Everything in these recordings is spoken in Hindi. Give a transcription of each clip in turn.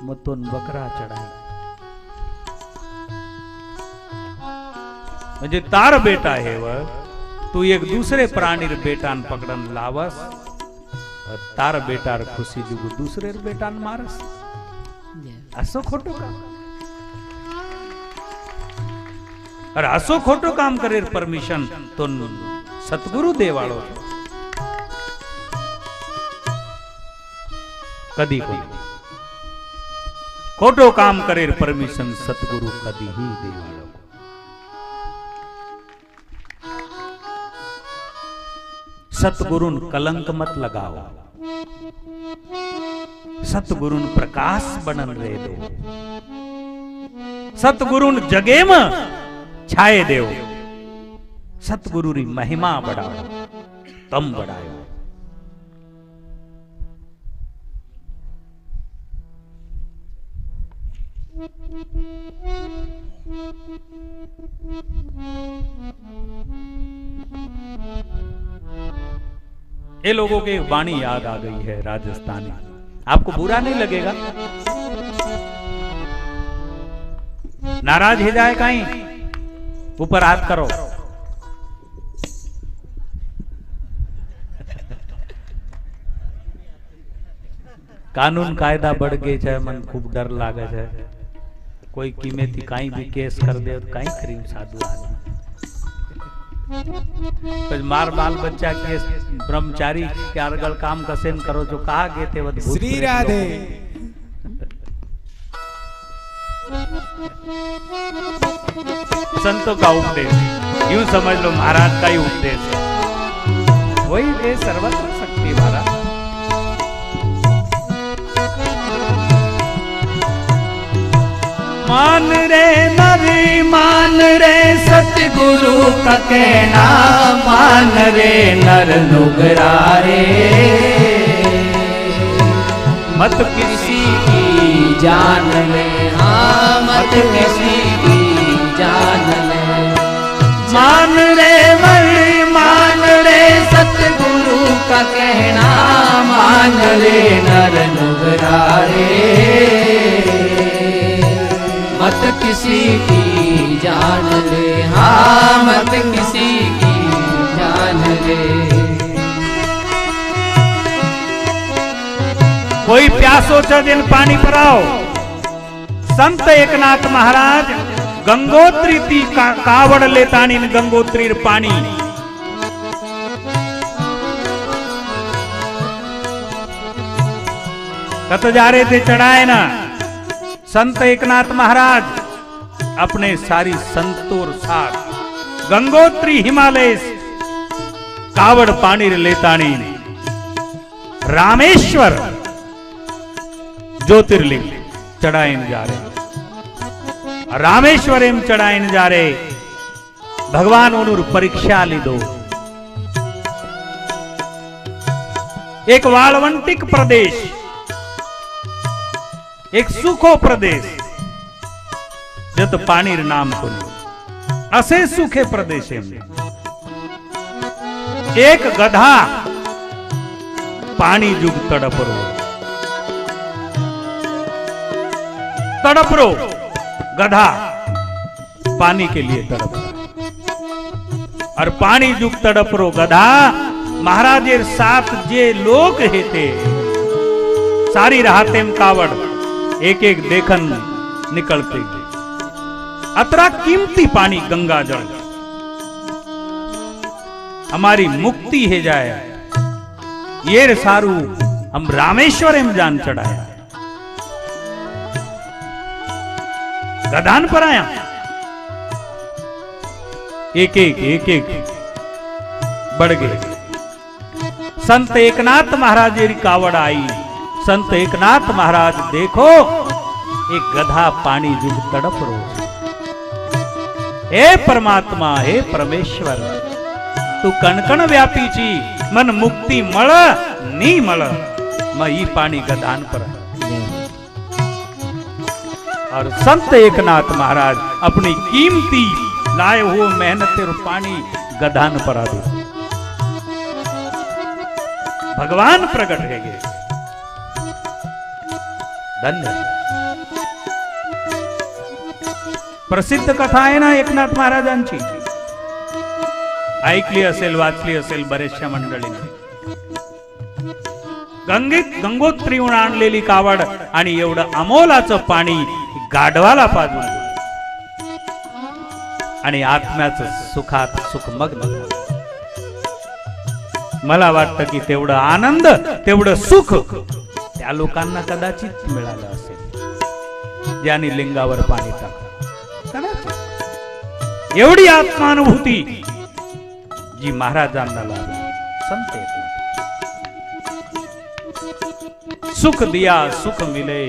मतोन बकरा चढ़ाए। म्हणजे तार बेटा है वह, तू एक दूसरे प्राणी बेटान पकड़न लावस और तार बेटार खुशी जुगु दूसरे बेटान मारस। असो खोटो काम, और असो खोटो काम करे परमिशन तो सतगुरु देवाळो कदी को खोटो काम करे परमिशन सतगुरु कदी ही देवाळो। सतगुरुन कलंक मत लगाओ, सतगुरुन प्रकाश बनन रे दो, सतगुरुन जगे में छाए देव, सतगुरु री महिमा बढ़ाओ, तम बढ़ायो। ये लोगों के वाणी याद आ गई है राजस्थानी, आपको बुरा नहीं लगेगा? नाराज हो जाए कहीं, ऊपर हाथ करो। कानून कायदा बढ़ गए है, मन खूब डर लागे है। कोई कीमे थी कहीं भी केस कर दे तो कहीं करीम साधु आदमी, मार बाल बच्चा केस ब्रह्मचारी के अर्गल काम कसेन करो जो कहा गए थे वो श्री राधे। संतों का उपदेश यूं समझ लो, महाराज का ही उपदेश है, वही है सर्वत्र शक्ति महाराज। मान रे नरी मान रे सतगुरु का कहना, मान रे नर नुगरारे, मत किसी की जान ले, हाँ मत किसी की जान ले। मान रे मरी मान रे सतगुरु का कहना, मान रे नर नुगरारे, मत किसी की जान ले, हाँ मत किसी की जान ले। कोई प्यासो च दिन पानी पिलाओ। संत एकनाथ महाराज गंगोत्री ती कावड़ लेतानी गंगोत्री पानी कत जा रहे थे चढ़ाए ना। संत एकनाथ महाराज अपने सारी संतोर साथ गंगोत्री हिमालय कावड़ पानी लेतानी रामेश्वर ज्योतिर्लिंग चढ़ाइन जा रहे। रामेश्वर एम चढ़ाइन जा रहे। भगवान उनुर परीक्षा ली दो। एक वालवंटिक प्रदेश, एक सूखो प्रदेश जत पानी नाम को असे सूखे प्रदेश में एक गधा पानी जुग तड़परो तड़परो गधा पानी के लिए तड़प, और पानी जुग तड़परो गधा महाराजेर साथ जे लोग हेते सारी राहतेम कावड़ एक एक देखन निकलते गए। अतरा कीमती पानी गंगा जल हमारी मुक्ति है जाए, ये सारू हम रामेश्वर में जान चढ़ाया। गदान पर आया एक एक बढ़ गए। संत एकनाथ महाराज जी कावड़ आई। संत एकनाथ महाराज देखो एक गधा पानी जुग तड़प रो। हे परमात्मा, हे परमेश्वर, तू कणकण व्यापी छी, मन मुक्ति मळ नी मळ, मैं ई पानी गधान पर। और संत एकनाथ महाराज अपनी कीमती लाए हुए मेहनत और पानी गधान पर आ दे। भगवान प्रकट है गए। धन्य। प्रसिद्ध कथा आहे ना एकनाथ महाराजांची, ऐकली असेल, वाचली असेल बरेचशा मंडळींनी. गंगोत्रीहून आणलेली कावड आणि एवढं अमोलाचं पाणी गाढवाला पाजून आणि आत्म्याचं सुखात सुखमग्न झालं. मला वाटतं की तेवढं आनंद, तेवढं सुख त्या लोकांना कदाचित मिळालं असेल ज्यांनी लिंगावर पाणी टाकलं. एवढी आत्मानुभूती जी महाराजांना लाभली. संत सुख दिया सुख मिले,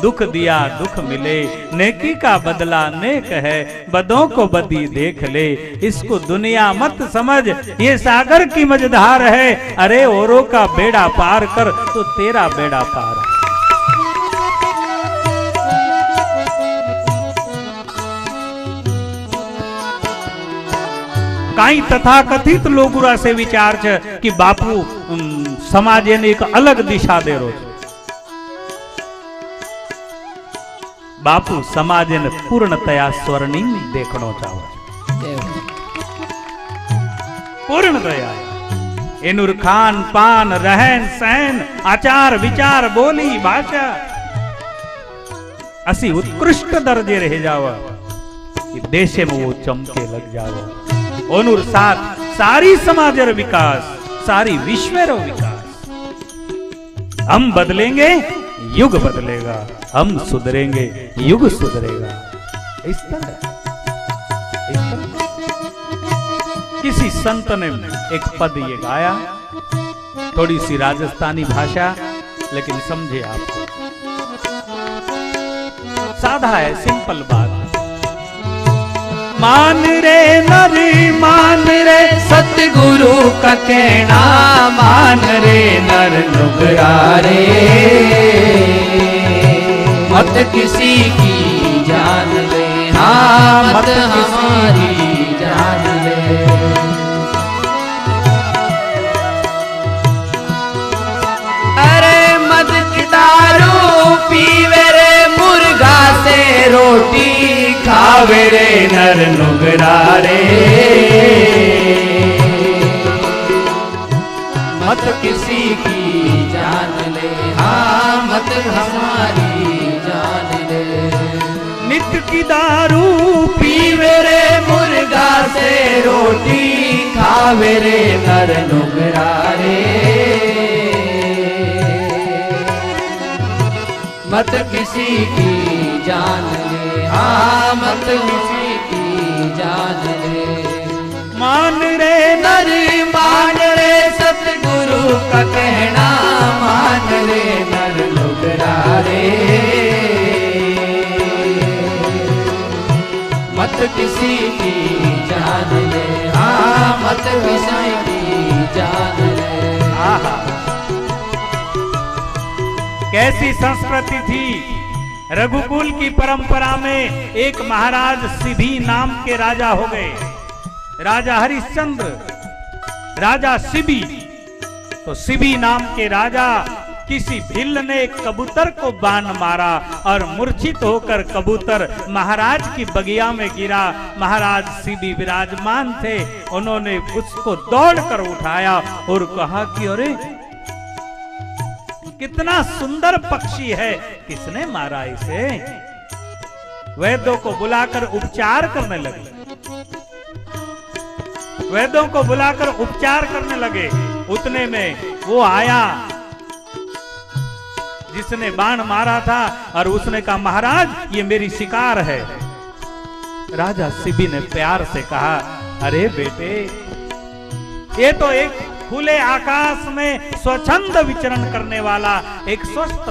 दुख दिया दुख मिले, नेकी का बदला नेक है, बदों को बदी देख ले, इसको दुनिया मत समझ, ये सागर की मझधार है, अरे औरों का बेड़ा पार कर तो तेरा बेड़ा पार है. काही तथाकथित लोग असे विचार छे कि बापू समाजे ने एक अलग दिशा दे रो. बापू समाजे ने पूर्णतया स्वर्णिम देखनो चाहे, पूर्णतया एनुर खान पान रहन सहन आचार विचार बोली भाषा असी उत्कृष्ट दर्जे रह जावा कि देशे में वो चमके लग जावा. ओनुर साथ सारी समाजर विकास, सारी विश्वेर विकास. हम बदलेंगे युग बदलेगा, हम सुधरेंगे युग सुधरेगा. इस तरह किसी संत ने एक पद ये गाया, थोड़ी सी राजस्थानी भाषा, लेकिन समझे आपको, साधा है, सिंपल बात. मान रे नरी मान रे सतगुरु का कहना, मान रे नर नुगरा रे, मत किसी की जान ले, हाँ मत हमारी जान ले. अरे मद की दारू पीवे रे, मुर्गा से रोटी खावे रे नर नुगरा रे, मत किसी की जान ले, हाँ मत हमारी जान ले. नित्य की दारू पीवे रे, मुर्गा से रोटी खावे रे नर नुगरा रे, मत किसी की जान ले, हाँ मत किसी की जान ले. मान रे नर मान रे सतगुरु का कहना, मान रे नर नुगरा रे, मत किसी की जान ले, हाँ मत किसी की जान ले. आहा कैसी संस्कृति थी. रघुकुल की परंपरा में एक महाराज सिभी नाम के राजा हो गए. राजा हरिश्चंद्र, राजा सिभी. तो सिभी नाम के राजा, किसी भिल्ल ने एक कबूतर को बाण मारा और मूर्छित होकर कबूतर महाराज की बगिया में गिरा. महाराज सिभी विराजमान थे, उन्होंने उसको दौड़कर उठाया और कहा कि अरे कितना सुंदर पक्षी है, किसने मारा इसे. वैद्यों को बुलाकर उपचार करने लगे, वैद्यों को बुलाकर उपचार करने लगे. उतने में वो आया जिसने बाण मारा था और उसने कहा महाराज ये मेरी शिकार है. राजा सिभी ने प्यार से कहा अरे बेटे ये तो एक खुले आकाश में स्वच्छंद विचरण करने वाला एक स्वस्थ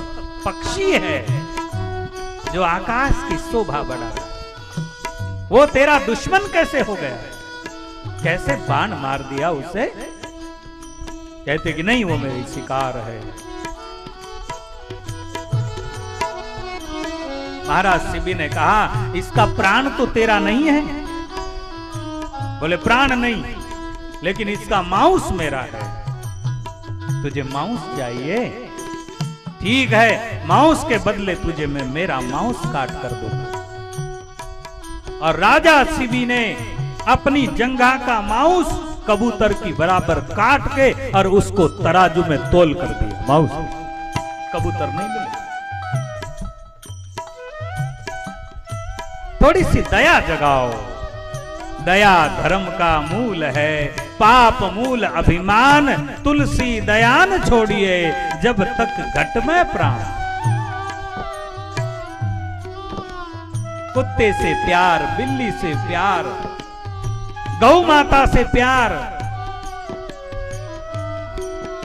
पक्षी है जो आकाश की शोभा बढ़ा. वो तेरा दुश्मन कैसे हो गया, कैसे बाण मार दिया उसे. कहते कि नहीं वो मेरी शिकार है. महाराज सिभी ने कहा इसका प्राण तो तेरा नहीं है. बोले प्राण नहीं, लेकिन इसका मांस मेरा है. तुझे मांस चाहिए, ठीक है, मांस के बदले तुझे मैं मेरा मांस काट कर दूंगा। और राजा शिवी ने अपनी जंघा का मांस कबूतर की बराबर काट के और उसको तराजू में तोल कर दिया। मांस कबूतर नहीं मिले। थोड़ी सी दया जगाओ। दया धर्म का मूल है, पाप मूल अभिमान। तुलसी दयान छोड़िए जब तक घट में प्राण। कुत्ते से प्यार, बिल्ली से प्यार, गौ माता से प्यार,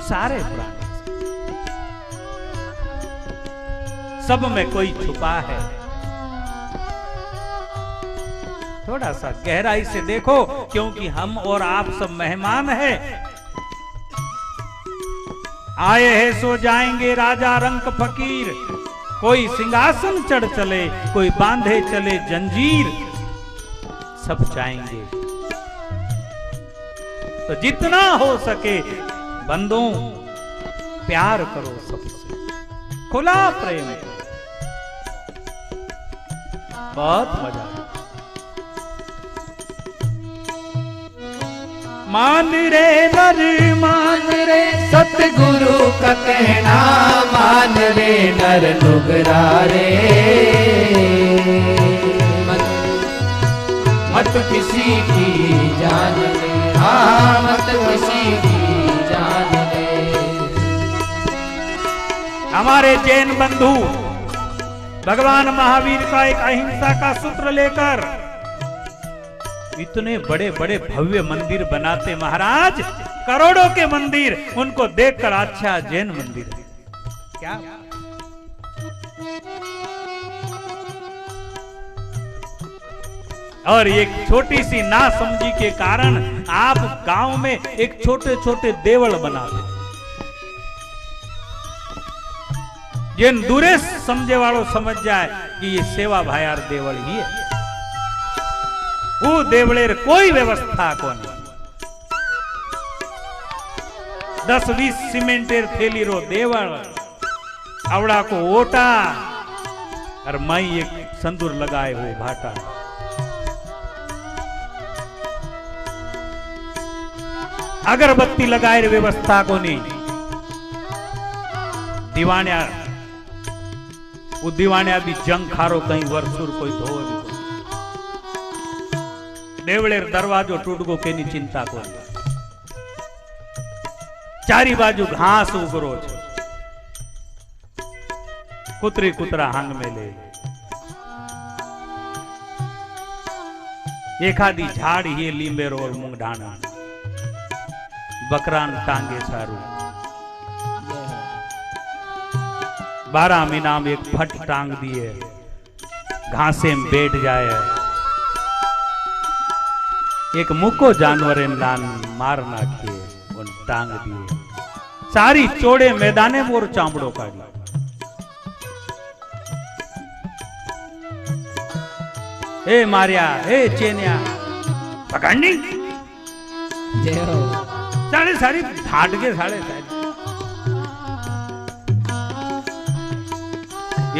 सारे प्राणी, सब में कोई छुपा है। थोड़ा सा गहराई से देखो, क्योंकि हम और आप सब मेहमान हैं। आए हैं सो जाएंगे राजा रंक फकीर। कोई सिंहासन चढ़ चले, कोई बांधे चले जंजीर, सब जाएंगे। तो जितना हो सके बंदों प्यार करो सबसे, खुला प्रेम करो, बहुत मजा। मान रे नर मान रे, सतगुरु का कहना मान रे नर नुगरा रे। मत किसी की जान ले, हाँ मत किसी की जान ले। हमारे जैन बंधु भगवान महावीर का एक अहिंसा का सूत्र लेकर इतने बड़े बड़े भव्य मंदिर बनाते महाराज, करोड़ों के मंदिर, उनको देखकर अच्छा जैन मंदिर है क्या? और एक छोटी सी नासमझी के कारण आप गांव में एक छोटे छोटे देवल बना दे। जिन दूरे समझे वालों समझ जाए कि ये सेवा भायार देवल ही है। वो देवलेर कोई व्यवस्था को नहीं। 10-20 सीमेंटेर थैली रो देवल, आवड़ा को ओटा और माई एक संदूर लगाए हुए भाटा। अगरबत्ती लगाए व्यवस्था को नहीं। दीवाण्या वो दीवाण्या भी जंग खारो कहीं वर्षुर कोई धोवे भी कोई। देवड़ेर दरवाजो टूट गो के चिंता को। चारी बाजू घास उगरो छे, कुतरी कुतरा हांग में ले। एखादी झाड़ ही लींबेरो और मूंग ढाणा, बकरान टांगे सारू। 12 महीना में एक फट टांग दिए, घासे में बैठ जाए। एक मुको जानवर लान मार नाखिए, उन टांग दिए। सारी चौड़े मैदाने मोर चामड़ो काढ़ी। ए मारिया, ए चेनिया पकड़नी साढ़े सारी ठाट के साढ़े सारी।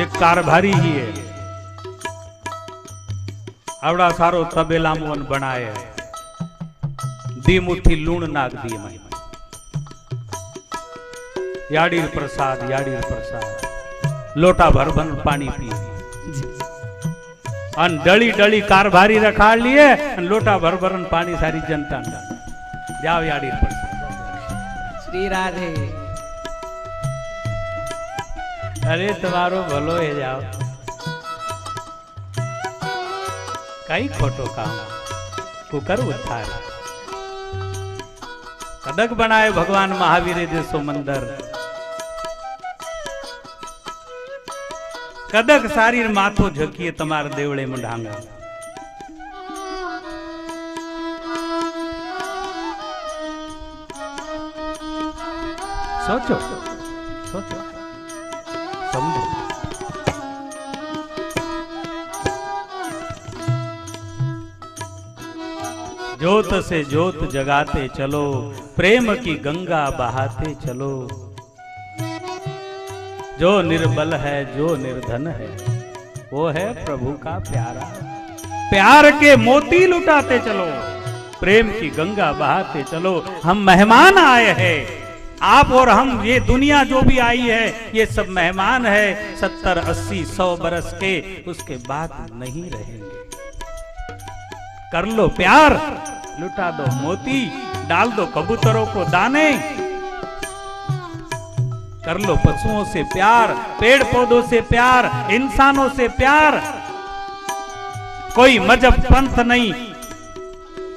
एक कारभारी ही है, आवड़ा सारो तबेला मोन बनाए। दी मुट्ठी लूण नाग दिए माई। याडीर प्रसाद, याडीर प्रसाद, लोटा भर बन पानी पी। अन डली डली कारभारी रखा लिए, लोटा भर भरन पानी सारी जनता जाओ याडीर प्रसाद। श्री राधे। अरे तुम्हारो भलो है, जाओ कई खोटो काम कुकर उठाए। कदक बनाए भगवान महावीर जैसो मंदिर। कदक सारी माथो झकीए तमार देवड़े में ढांगा। सोचो सोचो समझो। ज्योत से ज्योत जगाते चलो, प्रेम की गंगा बहाते चलो। जो निर्बल है, जो निर्धन है, वो है प्रभु का प्यारा। प्यार के मोती लुटाते चलो, प्रेम की गंगा बहाते चलो। हम मेहमान आए हैं, आप और हम, ये दुनिया जो भी आई है, ये सब मेहमान है। 70, 80, 100 बरस के, उसके बाद नहीं रहेंगे। कर लो प्यार, लुटा दो मोती, डाल दो कबूतरों को दाने। कर लो पशुओं से प्यार, पेड़ पौधों से प्यार, इंसानों से प्यार। कोई मजहब पंथ नहीं,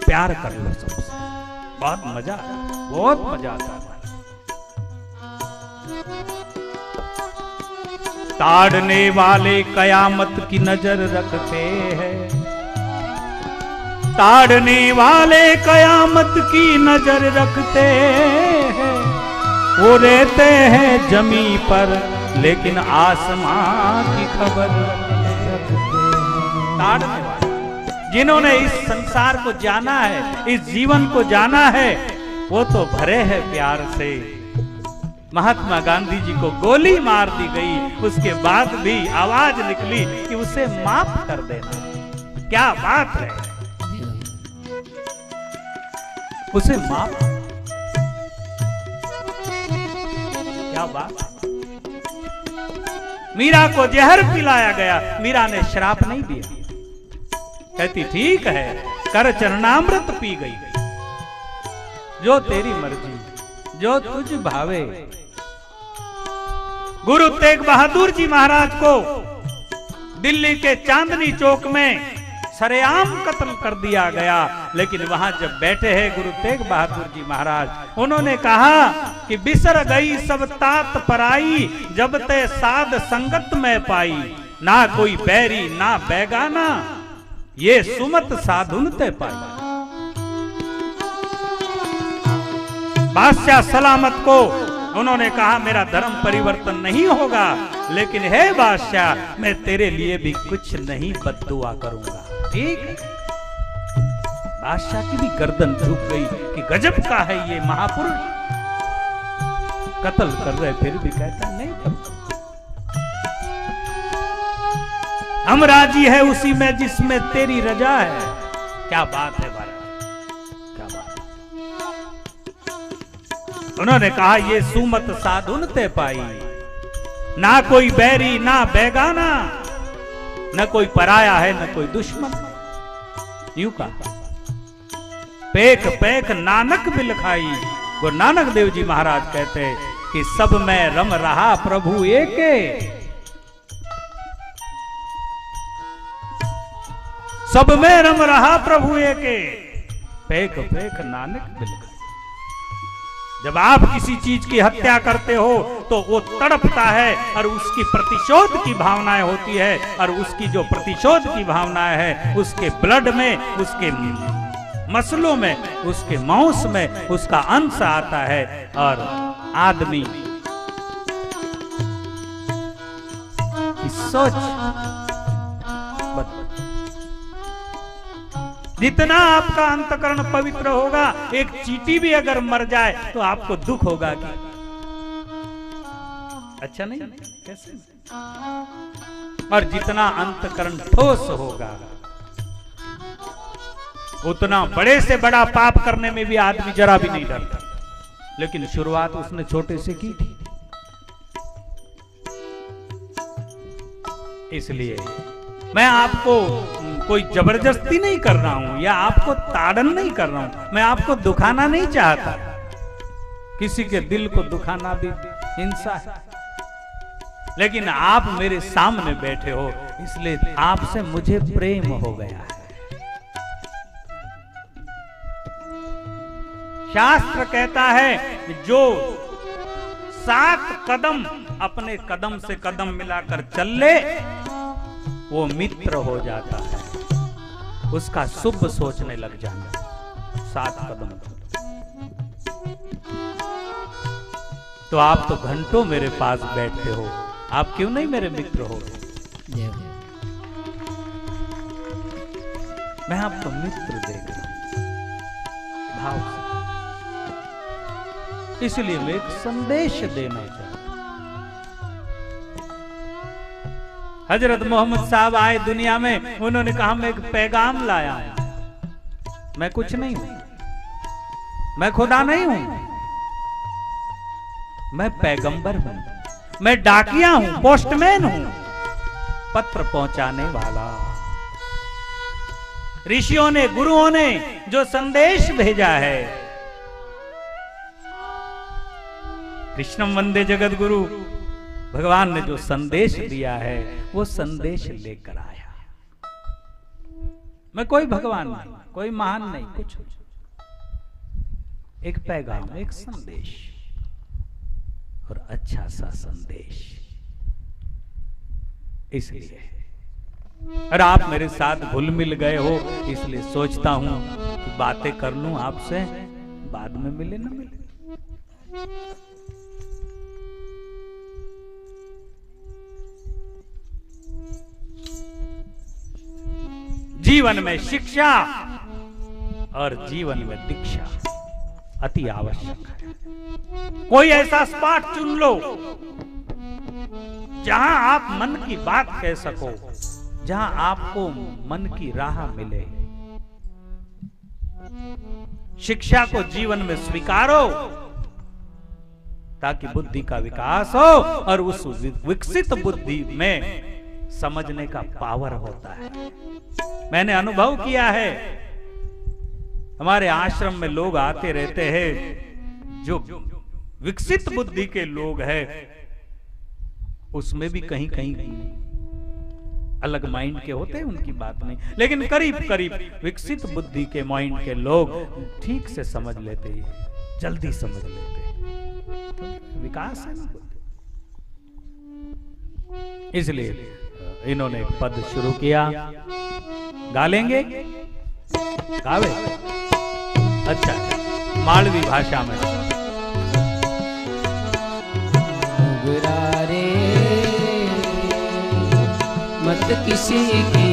प्यार कर लो सबसे। बहुत मजा, बहुत मजा आता है। ताड़ने वाले कयामत की नजर रखते हैं, ताड़ने वाले कयामत की नजर रखते हैं। वो रहते हैं जमी पर, लेकिन आसमां की खबर रखते हैं। ताड़ने वाले, जिन्होंने इस संसार को जाना है, इस जीवन को जाना है, वो तो भरे हैं प्यार से। महात्मा गांधी जी को गोली मार दी गई, उसके बाद भी आवाज निकली कि उसे माफ कर देना। क्या बात है, उसे माफ, क्या बात। मीरा को जहर पिलाया गया, मीरा ने श्राप नहीं दिया। कहती ठीक है, कर चरणामृत पी गई, जो तेरी मर्जी, जो तुझ भावे। गुरु तेग बहादुर जी महाराज को दिल्ली के चांदनी चौक में सरेआम कत्ल कर दिया गया। लेकिन वहां जब बैठे हैं गुरु तेग बहादुर जी महाराज, उन्होंने कहा कि बिसर गई सब तात पराई, जब ते साध संगत में पाई। ना कोई बैरी ना बैगाना, ये सुमत साधुन ते पाई। बादशाह सलामत को उन्होंने कहा मेरा धर्म परिवर्तन नहीं होगा, लेकिन है बादशाह, मैं तेरे लिए भी कुछ नहीं बद्दुआ करूंगा। ठीक, बादशाह की भी गर्दन झुक गई कि गजब का है ये महापुरुष, कत्ल कर रहे फिर भी कहता नहीं करता। हम राजी है उसी में जिसमें तेरी रजा है। क्या बात है भाई, क्या बात। उन्होंने कहा ये सुमत साधुन ते पाई, ना कोई बैरी ना बैगाना, न कोई पराया है न कोई दुश्मन। यूं कहा, पेख पेख नानक बिल खाई। गुरु नानक देव जी महाराज कहते हैं कि सब में रम रहा प्रभु एके, सब में रम रहा प्रभु एके, पेख पेख नानक बिल खाई। जब आप किसी चीज की हत्या करते हो तो वो तड़पता है और उसकी प्रतिशोध की भावनाएं होती है, और उसकी जो प्रतिशोध की भावनाएं है, उसके ब्लड में, उसके मसलों में, उसके मांस में उसका अंश आता है। और आदमी की सोच, जितना आपका अंतकरण पवित्र होगा, एक चींटी भी अगर मर जाए तो आपको दुख होगा कि अच्छा नहीं, कैसे। और जितना अंतकरण ठोस होगा, उतना बड़े से बड़ा पाप करने में भी आदमी जरा भी नहीं डरता। लेकिन शुरुआत उसने छोटे से की थी। इसलिए मैं आपको कोई जबरदस्ती नहीं कर रहा हूं, या आपको ताड़न नहीं कर रहा हूं। मैं आपको दुखाना नहीं चाहता, किसी के दिल को दुखाना भी हिंसा है। लेकिन आप मेरे सामने बैठे हो, इसलिए आपसे मुझे प्रेम हो गया है। शास्त्र कहता है जो 7 कदम अपने कदम से कदम मिलाकर चल ले, वो मित्र हो जाता है, उसका शुभ सोचने लग जाता। 7 कदम तो आप तो घंटों मेरे पास बैठते हो, आप क्यों नहीं मेरे मित्र हो? मैं आपको मित्र देख रहा हूं भाव से, इसलिए मैं एक संदेश देना चाहता हूं। हजरत मोहम्मद साहब आए दुनिया में, उन्होंने कहा मैं एक पैगाम लाया हूं, मैं कुछ नहीं हूं, मैं खुदा नहीं हूं, मैं पैगंबर हूं, मैं डाकिया हूं, पोस्टमैन हूं, पत्र पहुंचाने वाला। ऋषियों ने, गुरुओं ने जो संदेश भेजा है, कृष्णम वंदे जगत गुरु, भगवान ने जो संदेश दिया है वो संदेश लेकर आया। मैं कोई भगवान नहीं, कोई महान नहीं, कुछ एक पैगाम, एक संदेश, और अच्छा सा संदेश। इसलिए और आप मेरे साथ घुल मिल गए हो, इसलिए सोचता हूं कि बातें कर लूं आपसे, बाद में मिले न मिले। जीवन में शिक्षा और जीवन में दीक्षा अति आवश्यक है। कोई ऐसा स्पॉट चुन लो जहां आप मन की बात कह सको, जहां आपको मन की राह मिले। शिक्षा को जीवन में स्वीकारो ताकि बुद्धि का विकास हो, और उस विकसित बुद्धि में समझने का पावर होता है। मैंने अनुभव किया है, हमारे आश्रम में लोग आते रहते हैं जो विकसित बुद्धि के लोग हैं, उसमें भी कहीं कहीं अलग माइंड के होते हैं, उनकी बात नहीं, लेकिन करीब करीब विकसित बुद्धि के माइंड के लोग ठीक से समझ लेते हैं, जल्दी समझ लेते हैं, तो विकास है ना। इसलिए इन्होंने एक पद शुरू किया, गा लेंगे, गावे, अच्छा मालवी भाषा में। रे मत किसी की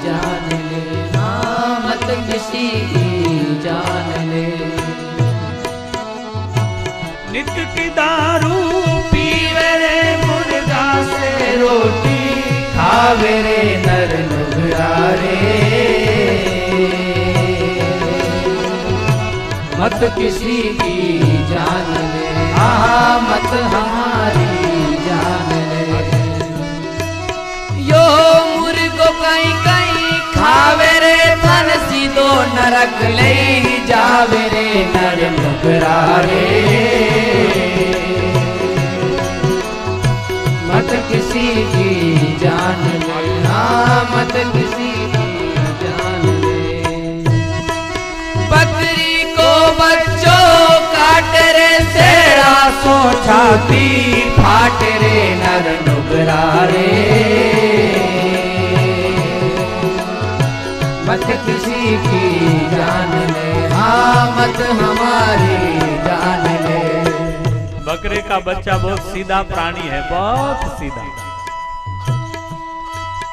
जान ले, हाँ मत किसी की जान ले। नित्य की दारू पीवे रे, मुर्गा से रोटी खावे रे, नर नुगरा रे। मत किसी की जान ले, हाँ मत हमारी जान ले। यो मुर्गो कहीं कहीं खावे रे, थन सीधो नरक ले जावे रे, नर नुगरा रे। मत किसी की जान ले, हाँ मत किसी की जान ले। बकरी को बच्चों काट रे, सेड़ा सो छाती फाट रे, नर नुगरा रे। मत किसी की जान ले, हाँ मत हमारी जान ले। बकरे का बच्चा बहुत सीधा प्राणी है, बहुत सीधा।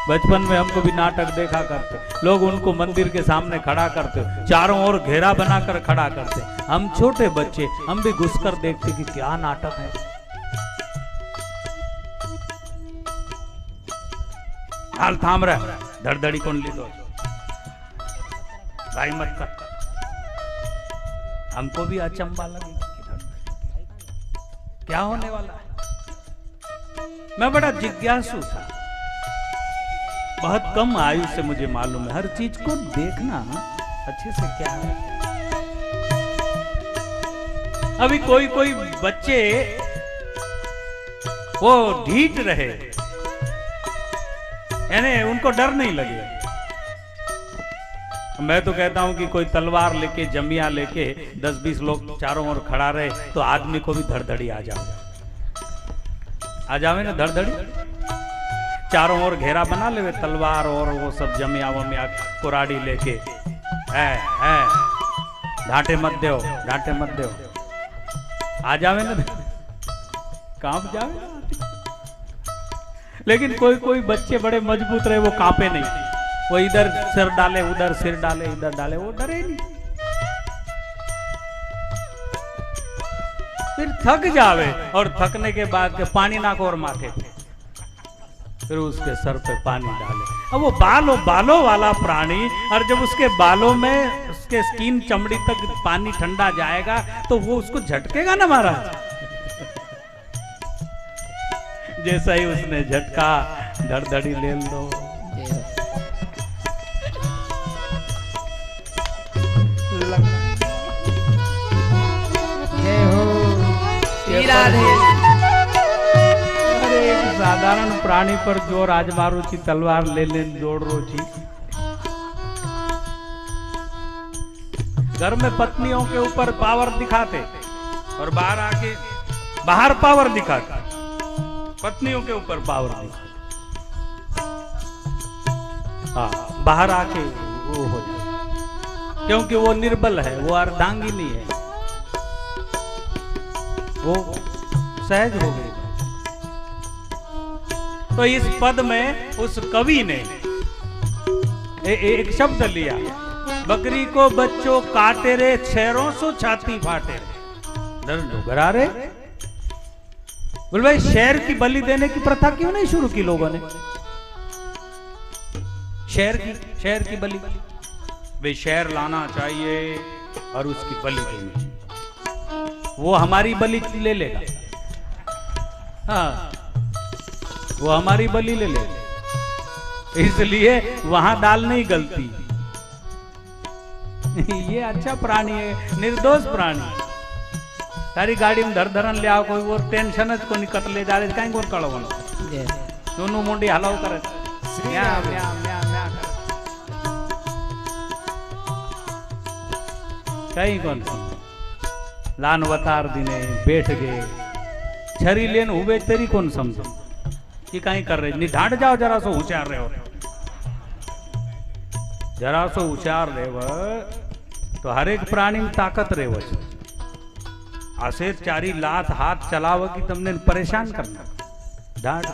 बचपन में हमको भी नाटक देखा करते, लोग उनको मंदिर के सामने खड़ा करते, चारों ओर घेरा बनाकर खड़ा करते, हम छोटे बच्चे, हम भी घुसकर देखते कि क्या नाटक है। हाल थाम रहा, धड़धड़ी कुंडली दो, भाई मत कर। हमको भी अचंबा लगी, क्या होने वाला है। मैं बड़ा जिज्ञासु था, बहुत कम आयु से मुझे मालूम है हर चीज को देखना अच्छे से क्या है। अभी कोई कोई बच्चे वो ढीठ रहे, यानी उनको डर नहीं लगे। मैं तो कहता हूं कि कोई तलवार लेके, जमिया लेके 10-20 लोग चारों ओर खड़ा रहे तो आदमी को भी धड़धड़ी आ जावे ना, धड़धड़ी। चारों ओर घेरा बना ले, तलवार और वो सब जमिया वमिया कुराड़ी लेके, है ढांटे मत दो, ढांटे मत दो, आ जावे ना, कांप जावे। लेकिन कोई कोई बच्चे बड़े मजबूत रहे, वो कांपे नहीं, वो इधर सिर डाले, उधर सिर डाले, इधर डाले, वो डरे नहीं। फिर थक जावे और थकने के बाद के पानी नाको और माथे पे, फिर उसके सर पे पानी डाले। अब वो बालों वाला प्राणी, और जब उसके बालों में उसके स्किन चमड़ी तक पानी ठंडा जाएगा तो वो उसको झटकेगा ना महाराज। जैसा ही उसने झटका, धड़धड़ी ले लो। जय हो श्री राधे। अरे एक साधारण प्राणी पर जो राजमारू की तलवार ले जोड़ रो छी। घर में पत्नियों के ऊपर पावर दिखाते और बाहर पावर दिखाते, पत्नियों के ऊपर पावर दिखाते, हाँ बाहर आके वो हो जाए, क्योंकि वो निर्बल है, वो अर्धांगिनी है, वो सहज हो गई। तो इस पद में उस कवि ने एक शब्द लिया, बकरी को बच्चों काटे रे, शेरों सो छाती फाटे रे, डर डुगरा रे। बोल भाई, शेर की बलि देने की प्रथा क्यों नहीं शुरू की लोगों ने? शेर की बलि, वे शेर लाना चाहिए और उसकी बलि देनी, वो हमारी बलि ले लेगा। हाँ, वो हमारी बलि ले लेगा, इसलिए वहां डाल नहीं गलती। ये अच्छा प्राणी है, निर्दोष प्राणी। तारी गाड़ी में धरन ले आओ, कोई वो टेंशन को निकट ले जा रहे, कहीं गोर कड़ो दोनों मुंडी हलाओ करे, कहीं कौन लान वतार दिने बैठ गए, छरी लेन हुए तेरी कौन समझो कि कहीं कर रहे, निधाड़ जाओ, जरा सो होशियार रहे हो, जरा सो होशियार रहे तो हर एक प्राणी में ताकत रहे। आसे चारी लात हाथ चलाव कि तुमने परेशान करना, डांट,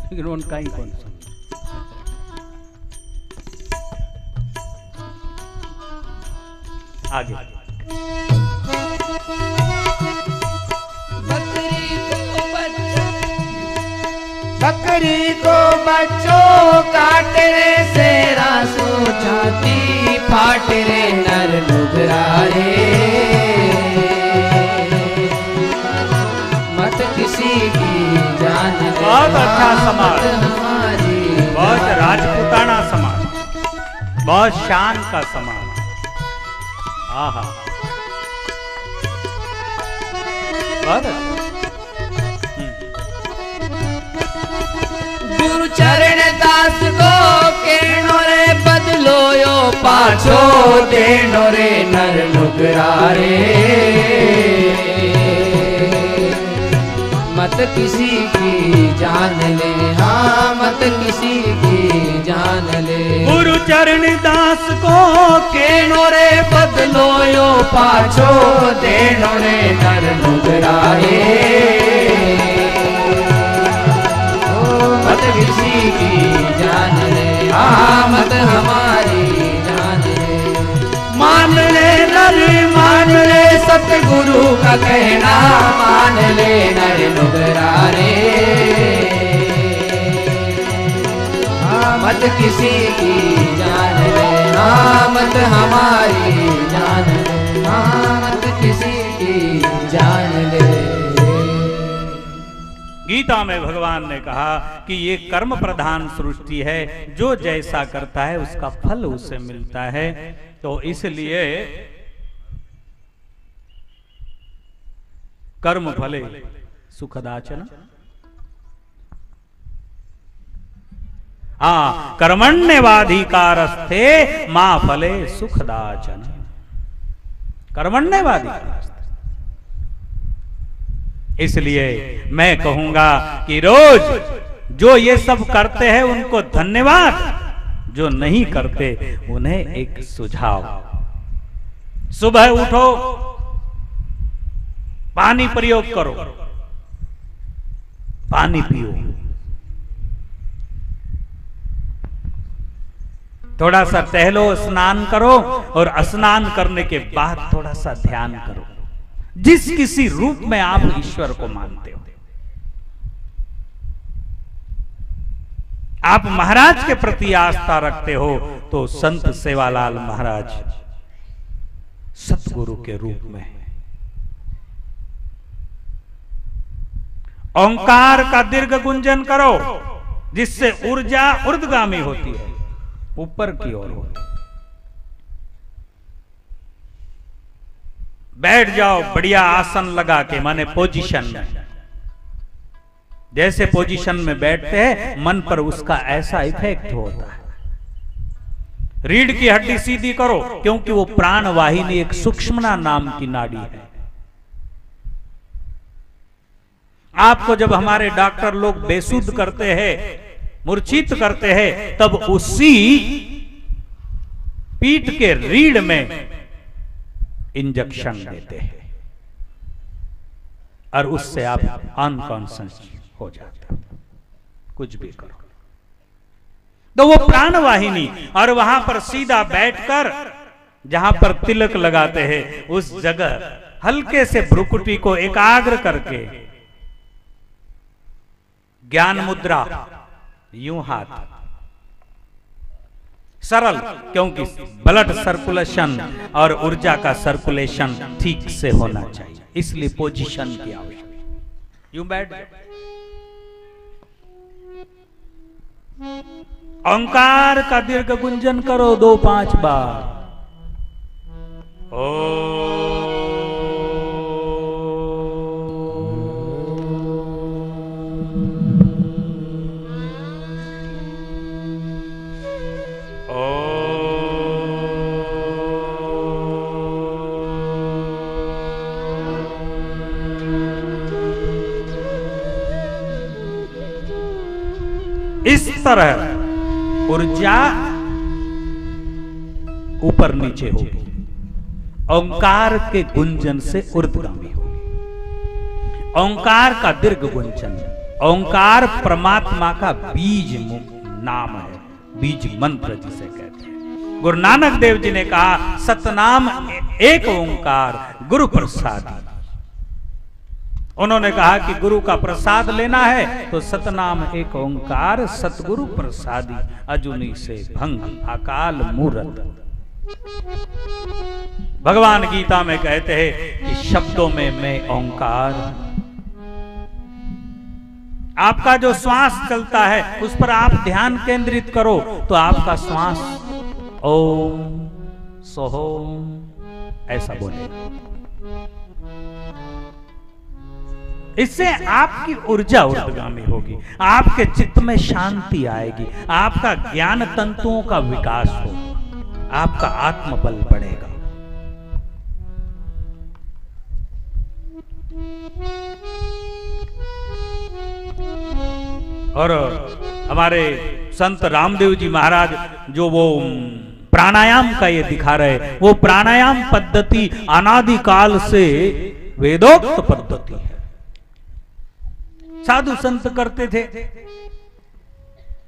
लेकिन उनका ही कौन समझ। आगे बकरी को बच्चों काट रे, शेरा सो छाती फाट रे, नर नुगरा रे। मत किसी की जान ले, बहुत अच्छा समाज, हमारी बहुत राजपूताना समाज, बहुत शान का समाज। आहा, बहुत गुरु चरण दास को केनो रे, बदलो यो पाछो देनो रे, नर नुगरा रे। मत किसी की जान ले, हाँ मत किसी की जान ले। गुरु चरण दास को केनो रे, बदलो यो पाछो देनो रे, नर नुगरा रे। मत किसी की जान ले, हाँ मत हमारी जान ले। मान ले नर मान ले, सतगुरु का कहना मान ले, नर नुगरा रे। हाँ मत किसी की जान ले, हाँ मत हमारी जान ले, हाँ मत किसी की जान ले। गीता में भगवान ने कहा कि ये कर्म प्रधान सृष्टि है, जो जैसा करता है उसका फल उसे मिलता है। तो इसलिए कर्म फले सुखदाचन, हाँ कर्मण्यवाधिकारस्थे मां फले सुखदाचन, कर्मण्यवाधिकार। इसलिए मैं कहूंगा कि रोज जो ये सब करते हैं उनको धन्यवाद, जो नहीं करते उन्हें एक सुझाव। सुबह उठो, पानी प्रयोग करो, पानी पियो, थोड़ा सा टहलो, स्नान करो, और स्नान करने के बाद थोड़ा सा ध्यान करो, जिस किसी रूप में आप ईश्वर को मानते हो। आप महाराज के प्रति आस्था रखते हो तो संत सेवालाल महाराज सतगुरु के रूप में ओंकार का दीर्घ गुंजन करो, जिससे ऊर्जा ऊर्ध्वगामी होती है, ऊपर की ओर होती है। बैठ जाओ बढ़िया आसन लगा के, माने पोजीशन में। जैसे पोजीशन में बैठते हैं मन पर उसका ऐसा इफेक्ट होता है। रीढ़ की हड्डी सीधी करो, क्योंकि वो प्राण वाहिनी एक सूक्ष्मना नाम की नाड़ी है। आपको जब हमारे डॉक्टर लोग बेसुध करते हैं, मूर्छित करते हैं, तब उसी पीठ के रीढ़ में इंजेक्शन देते हैं और उससे आप अनकॉन्शियस हो जाते हो। कुछ भी करो तो वो प्राण वाहिनी, और वहां पर सीधा बैठकर जहां पर तिलक लगाते हैं उस जगह हल्के से भ्रुकुटी को एकाग्र करके ज्ञान मुद्रा, यूं हाथ सरल, क्योंकि ब्लड सर्कुलेशन और ऊर्जा का सर्कुलेशन ठीक से होना चाहिए, इसलिए पोजीशन की आवश्यकता। यूं बैठ जाओ। ओंकार का दीर्घ गुंजन करो 2-5 बार। इस तरह ऊर्जा ऊपर नीचे होगी, ओंकार के गुंजन से ऊर्ध्वगामी होगी। ओंकार का दीर्घ गुंजन, ओंकार परमात्मा का बीज नाम है, बीज मंत्र जिसे कहते हैं। गुरु नानक देव जी ने कहा सतनाम एक ओंकार गुरु प्रसाद। उन्होंने कहा कि गुरु का प्रसाद लेना है तो सतनाम एक ओंकार सतगुरु प्रसादी, अजुनी से भंग अकाल मूरत। भगवान गीता में कहते हैं कि शब्दों में मैं ओंकार। आपका जो श्वास चलता है उस पर आप ध्यान केंद्रित करो तो आपका श्वास ओम सोहोम ऐसा बोलेगा। इससे आपकी ऊर्जा ऊर्ध्वगामी होगी, आपके चित्त में शांति आएगी, आपका ज्ञान तंतुओं का विकास होगा, आपका आत्मबल बढ़ेगा। और हमारे संत रामदेव जी महाराज जो वो प्राणायाम का ये दिखा रहे, वो प्राणायाम पद्धति अनादिकाल से वेदोक्त पद्धति है। साधु संत करते थे,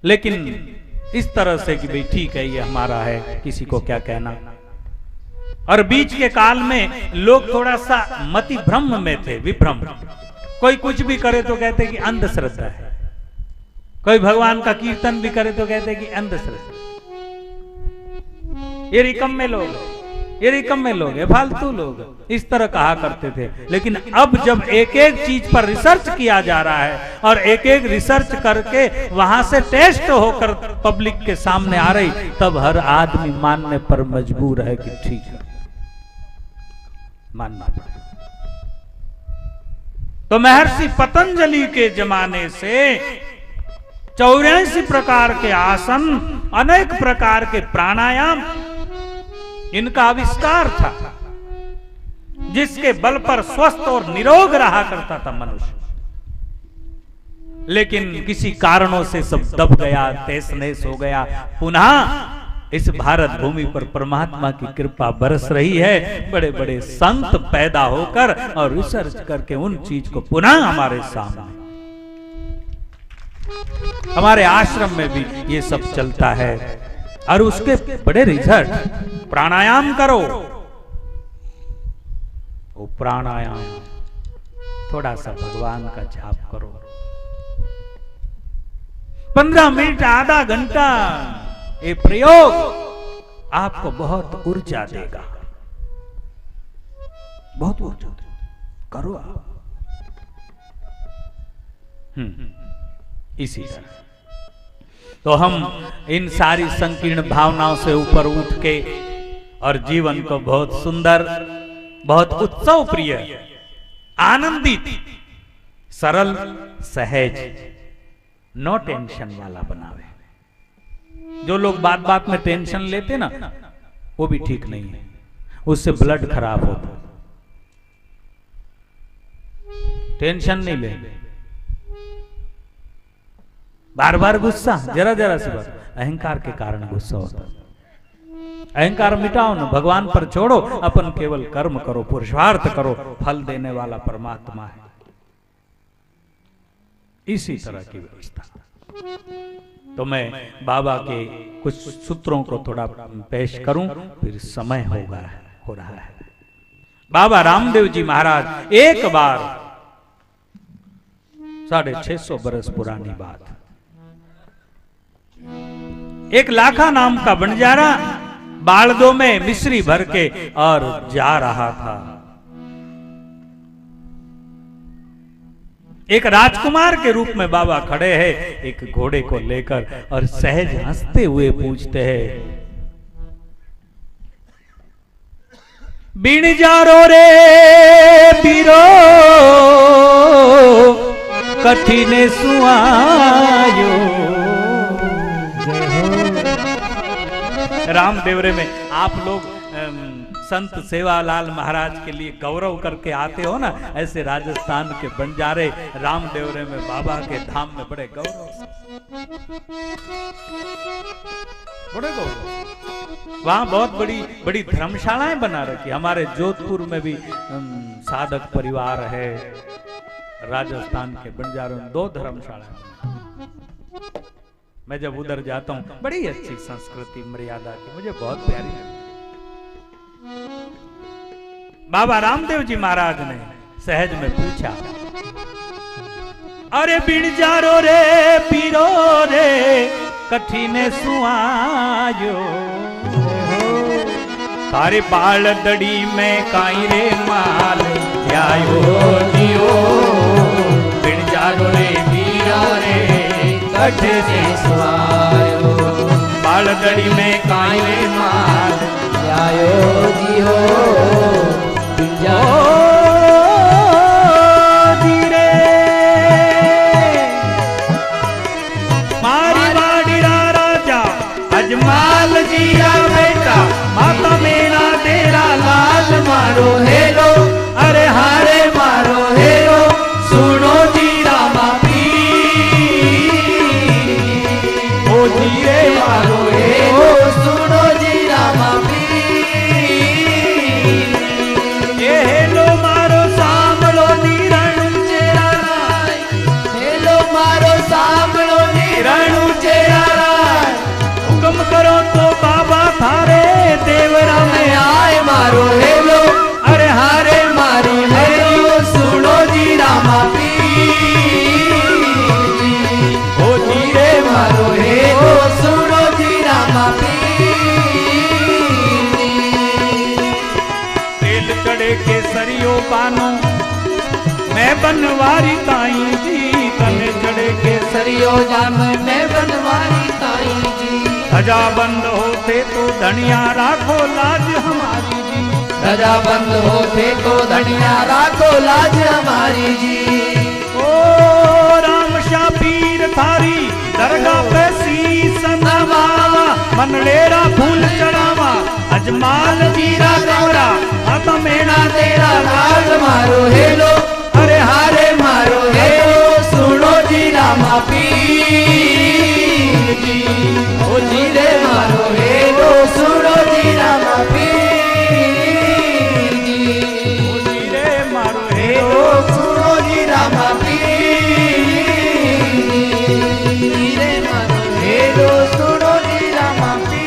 लेकिन इस तरह से कि भाई ठीक है ये हमारा है, किसी को क्या कहना। और बीच के काल में लोग थोड़ा सा मति भ्रम में थे, विभ्रम। कोई कुछ भी करे तो कहते कि अंधश्रद्धा है, कोई भगवान का कीर्तन भी करे तो कहते कि अंधश्रद्धा। ये निकम्मे लोग, ये निकम्मे लोग है, फालतू लोग, इस तरह कहा करते थे। लेकिन अब जब एक एक चीज पर रिसर्च किया जा रहा है और एक एक रिसर्च करके वहां से टेस्ट होकर पब्लिक के सामने आ रही, तब हर आदमी मानने पर मजबूर है कि ठीक है, मानना पड़ेगा। तो महर्षि पतंजलि के जमाने से 84 प्रकार के आसन, अनेक प्रकार के प्राणायाम, इनका आविष्कार था, जिसके बल पर स्वस्थ और निरोग रहा करता था मनुष्य। लेकिन किसी कारणों से सब दब गया, तहस नहस हो गया। पुनः इस भारत भूमि पर परमात्मा की कृपा बरस रही है, बड़े बड़े संत पैदा होकर और रिसर्च करके उन चीज को पुनः हमारे सामने, हमारे आश्रम में भी ये सब चलता है और उसके बड़े रिजल्ट। प्राणायाम करो, वो प्राणायाम, थोड़ा सा भगवान का जाप करो, 15 मिनट आधा घंटा ये प्रयोग आपको बहुत ऊर्जा देगा, बहुत ऊर्जा देगा। करो आप। इसी तरह तो हम इन सारी संकीर्ण भावनाओं से ऊपर उठ के और जीवन को बहुत सुंदर, बहुत उत्सव प्रिय, आनंदित, सरल, सहज, नो टेंशन वाला बनावे। जो लोग बात बात में टेंशन लेते ना, वो भी ठीक नहीं है, उससे ब्लड खराब होता। टेंशन नहीं ले, बार बार गुस्सा, जरा जरा सी बात, अहंकार के कारण गुस्सा होता। अहंकार मिटाओ ना, भगवान पर छोड़ो, अपन केवल कर्म करो, पुरुषार्थ करो, फल देने वाला परमात्मा है। इसी तरह की व्यवस्था। तो मैं बाबा के कुछ सूत्रों को थोड़ा पेश करूं, फिर समय हो रहा है। बाबा रामदेव जी महाराज एक बार 650 बरस पुरानी बात, एक लाखा नाम का बंजारा बालदों में मिश्री भर के और जा रहा था। एक राजकुमार के रूप में बाबा खड़े हैं एक घोड़े को लेकर और सहज हंसते हुए पूछते हैं, बीण जारो रे पीरो कठिने सुआयो। रामदेवरे में आप लोग संत सेवालाल महाराज के लिए गौरव करके आते हो ना, ऐसे राजस्थान के बंजारे रामदेवरे में बाबा के धाम में बड़े गौरव, बड़े गौरव। वहां बहुत बड़ी बड़ी धर्मशालाएं बना रखी। हमारे जोधपुर में भी साधक परिवार है, राजस्थान के बंजारों में 2 धर्मशालाएं। मैं जब उधर जाता हूं, बड़ी अच्छी संस्कृति मर्यादा की, मुझे बहुत प्यारी लगती। बाबा रामदेव जी महाराज ने सहज में पूछा, अरे बिड़ जारो रे पीरो रे कठिने सुआयो, तारे बाल दड़ी में काई रे माल जायो जियो। बिड़ जारो रे पीरो रे कठिने सुआयो, बाल दड़ी में काई रे माल जायो जियो। धीरे मारी बाड़ीरा राजा अजमाल जिया बेटा, माता मेरा तेरा लाल मारो हेलो, अरे हारे मारो हेलो, सुनो जी रामा पी, ओ जीरे मारो हेलो, सुनो जी रामा पी। हेलो मारो सामलो निरणु चेरा राय, हेलो मारो सामलो निरणु चेरा राय, हुक्म करो तो बाबा थारे देवरा में आए मारो हेलो, अरे हारे मारो हेलो, सुनो जी रामा पी, ओ जीरे मारो हेलो, सुनो जी रामा पी। चढ़े के सरियो पानो मैं बनवारी ताई जी, तने चढ़े के सरियो जान मैं बनवारी ताई जी। ध्वजा बंद होते तो धनिया राखो लाज हमारी जी, ध्वजा बंद होते तो धनिया राखो लाज हमारी जी। ओ राम शाह पीर थारी दरगाह पे शीश नवावा, मनलेरा फूल चढ़ावा, अजमाल जीरा गौरा, माता मेरा तेरा लाल मारो हेलो, अरे हारे मारो हेलो, सुनो जी रामा पीर जी, ओ जीरे मारो हेलो, सुनो जी रामा पीर जी, ओ जीरे मारो हेलो, सुनो जी रामा पीर जी, जीरे मारो हेलो, सुनो जी रामा पीर।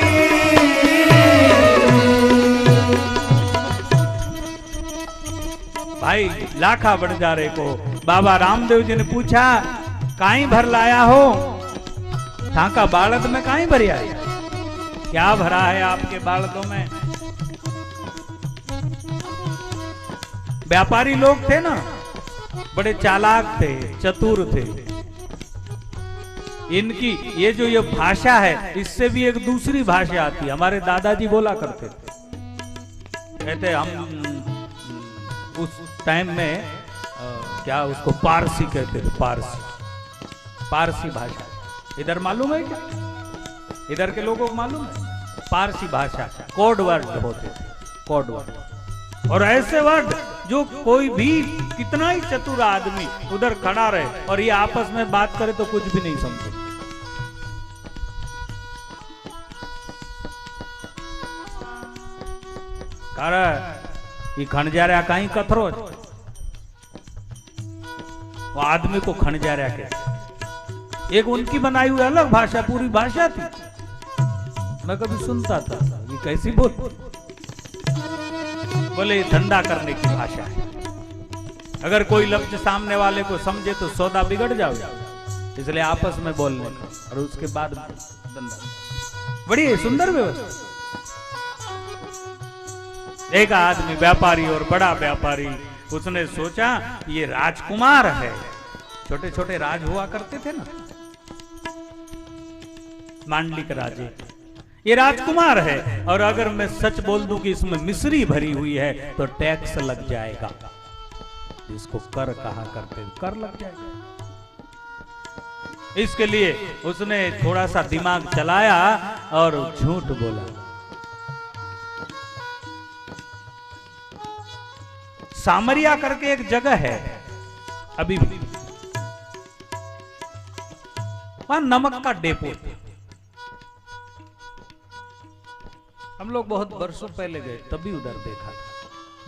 भाई लाखा बंजारे को बाबा रामदेव जी ने पूछा, काई भर लाया हो? था का बालद में कहीं भरिया है? क्या भरा है आपके बालदों में? व्यापारी लोग थे ना, बड़े चालाक थे, चतुर थे। इनकी ये जो ये भाषा है, इससे भी एक दूसरी भाषा आती है। हमारे दादाजी बोला करते थे, कहते हम उस टाइम में क्या उसको पारसी कहते थे, पारसी भाषा। इधर मालूम है क्या? इधर के लोगों को मालूम है? पारसी भाषा कोड वर्ड होते थे, कोड वर्ड। और ऐसे वर्ड जो कोई भी कितना ही चतुर आदमी उधर खड़ा रहे और ये आपस में बात करे तो कुछ भी नहीं समझे। ये खंजारा कहीं कथरो, वो आदमी को खंजारा कहते। एक उनकी बनाई हुई अलग भाषा, पूरी भाषा थी। मैं कभी सुनता था ये कैसी बोले धंधा करने की भाषा है। अगर कोई लफ्ज सामने वाले को समझे तो सौदा बिगड़ जाओ, इसलिए आपस में बोलने का और उसके बाद धंधा। बड़ी सुंदर व्यवस्था। एक आदमी व्यापारी और बड़ा व्यापारी, उसने सोचा ये राजकुमार है। छोटे छोटे राज हुआ करते थे ना, मांडलिक राजे। ये राजकुमार है और अगर मैं सच बोल दूं कि इसमें मिश्री भरी हुई है तो टैक्स लग जाएगा। इसको कर कहा करते, कर लग जाएगा। इसके लिए उसने थोड़ा सा दिमाग चलाया और झूठ बोला। सामरिया करके एक जगह है अभी भी, वहां नमक का डेपो। हम लोग बहुत वर्षों पहले गए, तभी उधर देखा था।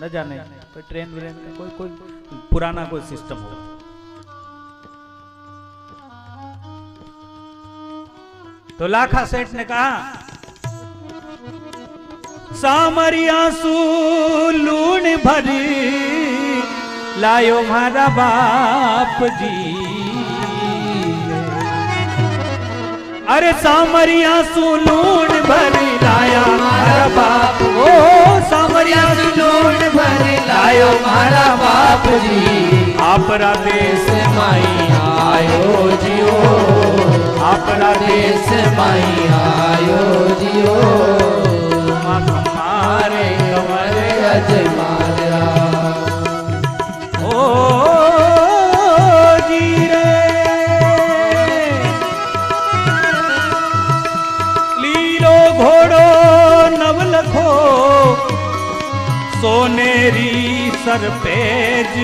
न जाने कोई ट्रेन व्रेन का कोई पुराना कोई सिस्टम हो। तो लाखा सेठ ने कहा, सामरिया सू लूण भरी लायो मारा बाप जी। अरे सामरिया सू लूण भरी लाया मारा बाप। ओ सामरिया सू लूण भरी लायो मारा बाप जी। आपरा देश माई आयो जियो, आपरा देश माई आयो जियो। हमारे कमर अजमारा ओ जी रे। लीलो घोड़ो नवलखो सोनेरी सरपेज।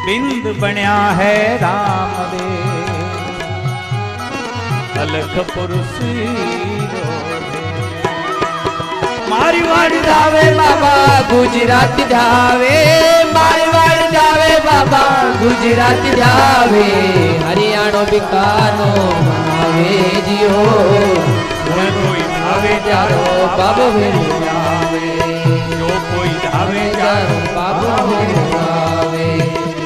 बिंद बन्या है राम दे अलख पुरुष। मारवाड़ जावे बाबा गुजरात जावे, मारवाड़ जावे बाबा गुजरात जावे। हरियाणो बिकानो आवे जियो, कोई धावे जारो बाबो भेल जावे। जो कोई धावे जारो बाबो भेल जावे।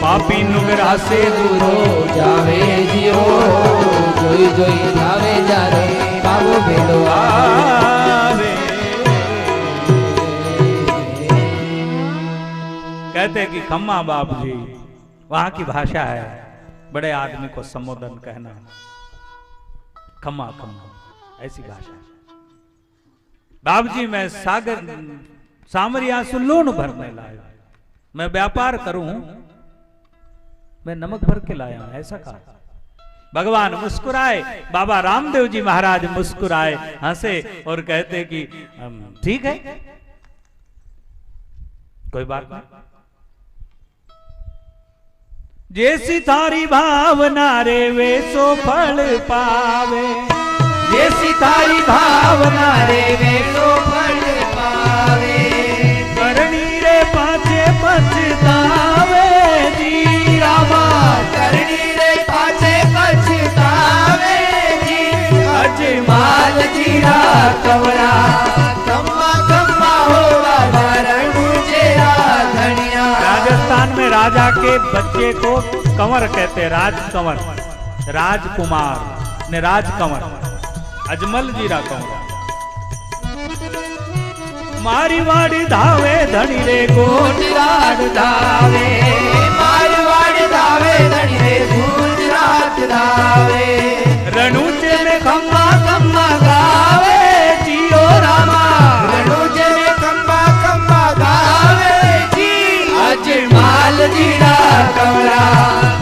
पापी नुगरा से दूरो जावे जियो, जोई जोई धावे जारो बाबो भेल आवे। कहते कि खम्मा बाप जी, वहां की भाषा है, बड़े आदमी को संबोधन कहना खम्मा खम्मा, ऐसी भाषा है। बाप जी मैं सागर सामरिया से लोन भरने लाया, मैं व्यापार करूं, मैं नमक भर के लाया हूं, ऐसा कहा। भगवान मुस्कुराए, बाबा रामदेव जी महाराज मुस्कुराए, हंसे और कहते कि ठीक है, कोई बात नहीं। जैसी थारी भावना रे वैसो फल पावे। जैसी थारी भावना रे वैसो फल पावे। करनी रे पाछे पछतावे जी रामा। करनी रे पाछे पछतावे जी। अजमाल जीरा कवरा कम्मा कम्मा होगा भरण जेरा धनिया। राजस्थान में राजा के बच्चे को कंवर कहते, राजकंवर, राजकुमार। ने राज कंवर अजमल जीरा कंवर मारी वाड़ी धावे धनी रे गुजरात धावे मारवाड़ धावे धनी रे गुजरात धावे रणुचे में खम्मा खम्मा गावे जियो रामा रणुजे में खम्मा खम्मा गावे जी अजमाल जीरा कंवरा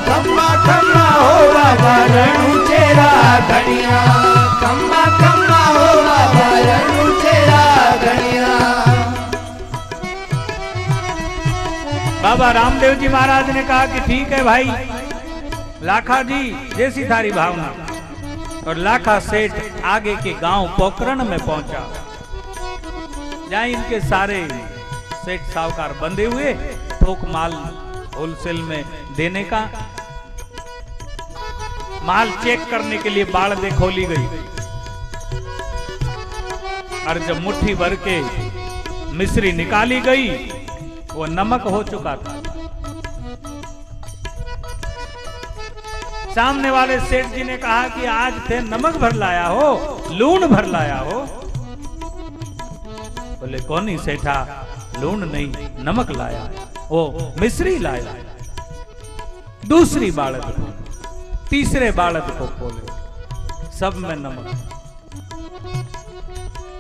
खम्मा खम्मा हो बाबा रणुचेरा धनिया खम्मा खम्मा हो बाबा रणुचेरा धनिया। बाबा रामदेव जी महाराज ने कहा कि ठीक है भाई, लाखा जी जैसी थारी भावना। और लाखा सेठ आगे के गांव पोखरण में पहुंचा, जहां इनके सारे सेठ साहूकार बंधे हुए, थोक माल होलसेल में देने का माल चेक करने के लिए बाड़ खोली गई। और जब मुट्ठी भर के मिश्री निकाली गई, वो नमक हो चुका था। सामने वाले सेठ जी ने कहा कि आज थे नमक भर लाया हो, लूण भर लाया हो। बोले कौन ही सेठा, लूण नहीं नमक लाया, वो मिश्री लाया। दूसरी बाड़त को, तीसरे बाड़त को खोले, सब में नमक।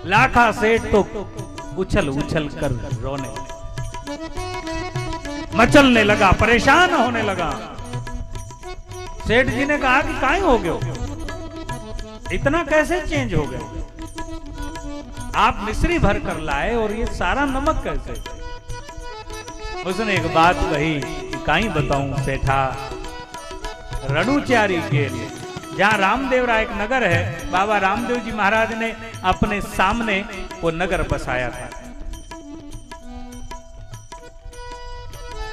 लाखा सेठ तो उछल उछल कर रोने, मचलने लगा, परेशान होने लगा। सेठ जी ने कहा कि काहे हो गए, इतना कैसे चेंज हो गए? आप मिश्री भर कर लाए और ये सारा नमक कैसे? उसने एक बात कही कि काई बताऊं सेठा, रणुचारी के लिए जहां रामदेव राय एक नगर है, बाबा रामदेव जी महाराज ने अपने सामने वो नगर बसाया था।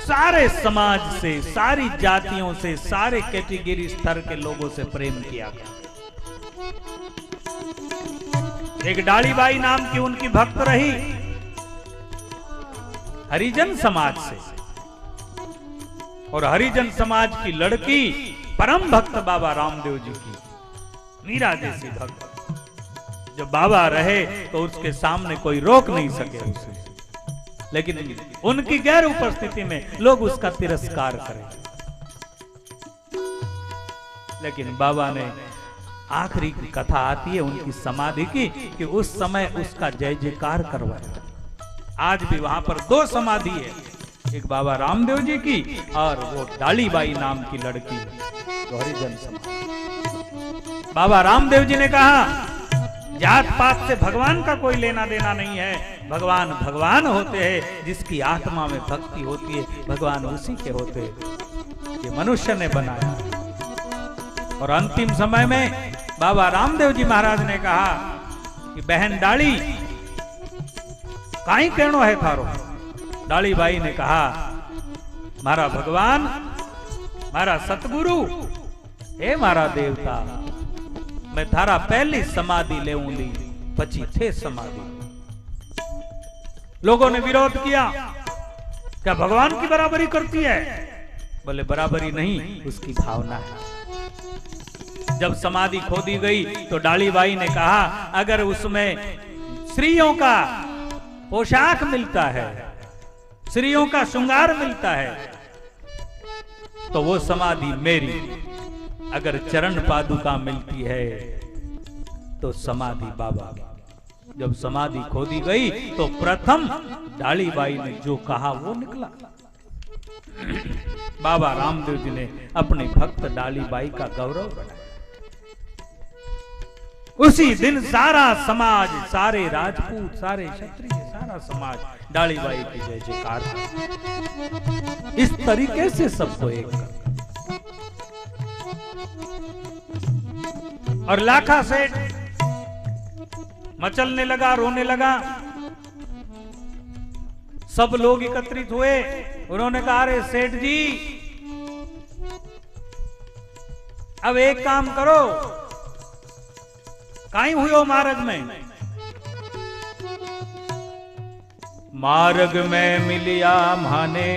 सारे समाज से, सारी जातियों से, सारे कैटेगरी स्तर के लोगों से प्रेम किया गया। एक डालीबाई नाम की उनकी भक्त रही, हरिजन समाज से, और हरिजन समाज की लड़की परम भक्त बाबा रामदेव जी की, मीरा जैसी भक्त। जब बाबा रहे तो उसके सामने कोई रोक नहीं सके उसे, लेकिन उनकी गैर उपस्थिति में लोग उसका तिरस्कार करें। लेकिन बाबा ने आखिरी की कथा आती है उनकी समाधि की, कि उस समय उसका जय जयकार करवाया। आज भी वहां पर दो समाधि है, एक बाबा रामदेव जी की और वो डालीबाई नाम की लड़की, हरिजन समाज। बाबा रामदेव जी ने कहा जात पात से भगवान का कोई लेना देना नहीं है, भगवान भगवान होते हैं, जिसकी आत्मा में भक्ति होती है भगवान उसी के होते हैं, ये मनुष्य ने बनाया। और अंतिम समय में बाबा रामदेव जी महाराज ने कहा कि बहन डाली काई कहनो है थारो? डाली बाई ने कहा मारा भगवान, मारा सतगुरु, हे मारा देवता, मैं थारा पहली समाधि लेऊंगी, पची थे समाधि। लोगों ने विरोध किया, क्या भगवान की बराबरी करती है? बोले बराबरी नहीं, उसकी भावना है। जब समाधि खोदी गई तो डालीबाई ने कहा अगर उसमें स्त्रियों का पोशाक मिलता है, स्त्रियों का श्रृंगार मिलता है, तो वो समाधि मेरी। अगर चरण पादुका मिलती है तो समाधि बाबा की। जब समाधि खोदी गई तो प्रथम डालीबाई ने जो कहा वो निकला। बाबा रामदेव जी ने अपने भक्त डालीबाई का गौरव बढ़ाया। उसी दिन सारा समाज, सारे राजपूत, सारे क्षत्रिय, सारा समाज डालीबाई की जय जयकार। इस तरीके से सबको एक कर। और लाखा सेठ मचलने लगा, रोने लगा। सब लोग एकत्रित हुए, उन्होंने कहा अरे सेठ जी अब एक काम करो, काई हुई मार्ग में? मार्ग में मिलिया माने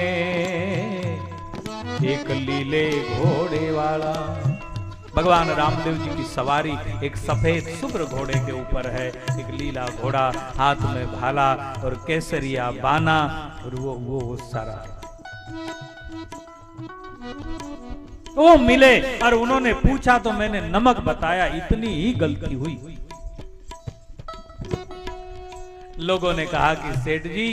एक लीले घोड़े वाला, भगवान रामदेव जी की सवारी एक सफेद शुभ्र घोड़े के ऊपर है, एक लीला घोड़ा, हाथ में भाला और केसरिया बाना, और वो सारा वो मिले और उन्होंने पूछा तो मैंने नमक बताया, इतनी ही गलती हुई। लोगों ने कहा कि सेठ जी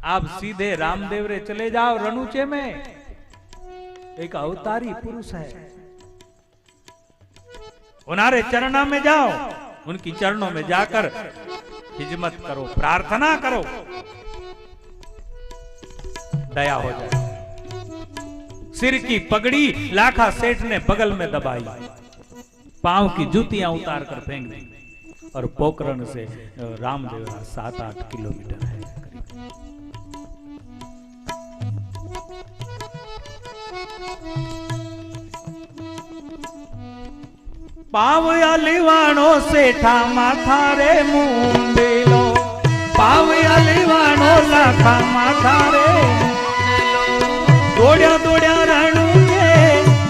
आप सीधे रामदेव रे चले जाओ, रणुचे में एक अवतारी पुरुष है, उनारे चरणों में जाओ, उनकी चरणों में जाकर हिजमत करो, प्रार्थना करो, दया हो जाए। सिर की पगड़ी लाखा सेठ ने बगल में दबाई, पांव की जूतियां उतार कर फेंक दी और पोखरण से रामदेव 7-8 किलोमीटर है पावया लिवाणो सेठा माथा रे मुंडेलो, पावया लिवाणो लाखा माथा रे, दौड़िया दौड़िया रणु के